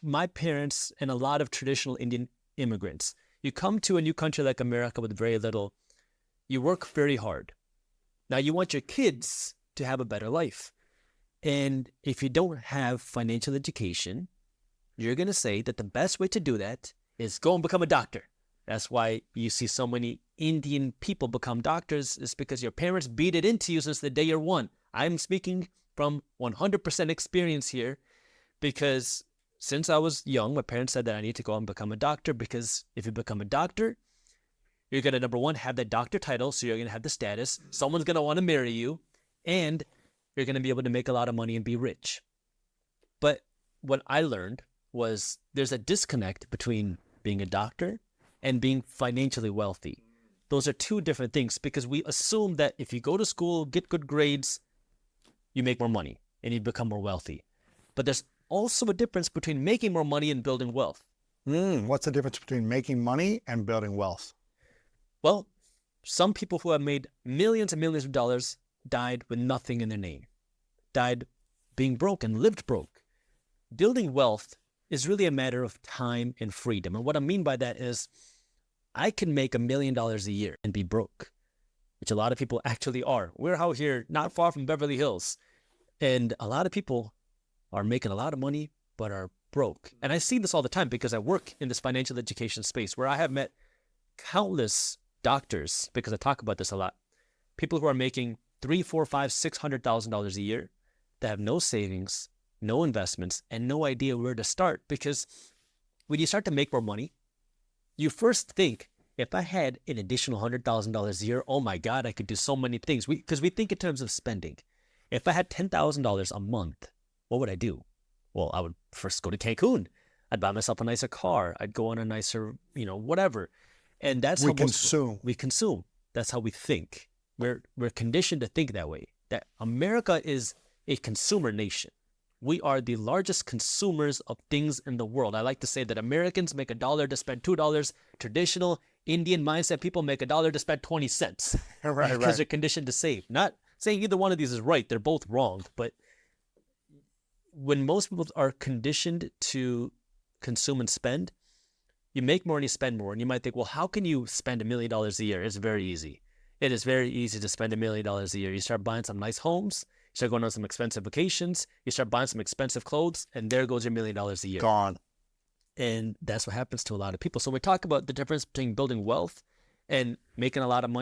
My parents and a lot of traditional Indian immigrants, you come to a new country like America with very little, you work very hard. Now you want your kids to have a better life. And if you don't have financial education, you're going to say that the best way to do that is go and become a doctor. That's why you see so many Indian people become doctors, is because your parents beat it into you since the day you're one. I'm speaking from 100% experience here, because since I was young, my parents said that I need to go and become a doctor, because if you become a doctor, you're going to, number one, have that doctor title, so you're going to have the status. Someone's going to want to marry you, and you're going to be able to make a lot of money and be rich. But what I learned was there's a disconnect between being a doctor and being financially wealthy. Those are two different things, because we assume that if you go to school, get good grades, you make more money and you become more wealthy. But there's also a difference between making more money and building wealth. What's the difference between making money and building wealth? Well, some people who have made millions and millions of dollars died with nothing in their name, died being broke and lived broke. Building wealth is really a matter of time and freedom. And what I mean by that is I can make $1 million a year and be broke, which a lot of people actually are. We're out here not far from Beverly Hills, and a lot of people are making a lot of money but are broke. And I see this all the time because I work in this financial education space where I have met countless doctors, because I talk about this a lot, people who are making $300,000, $400,000, $500,000, $600,000 a year that have no savings, no investments, and no idea where to start. Because when you start to make more money, you first think, if I had an additional $100,000 a year, oh my God, I could do so many things. Because we think in terms of spending. If I had $10,000 a month, what would I do? Well, I would first go to Cancun. I'd buy myself a nicer car. I'd go on a nicer, whatever. And that's how we consume. That's how we think. We're conditioned to think that way. That America is a consumer nation. We are the largest consumers of things in the world. I like to say that Americans make $1 to spend $2. Traditional Indian mindset people make $1 to spend 20 cents. Right. Because they're conditioned to save. Not saying either one of these is right. They're both wrong. But when most people are conditioned to consume and spend, you make more and you spend more. And you might think, well, how can you spend $1 million a year? It's very easy. It is very easy to spend $1 million a year. You start buying some nice homes. You start going on some expensive vacations. You start buying some expensive clothes. And there goes your $1 million a year. Gone. And that's what happens to a lot of people. So we talk about the difference between building wealth and making a lot of money.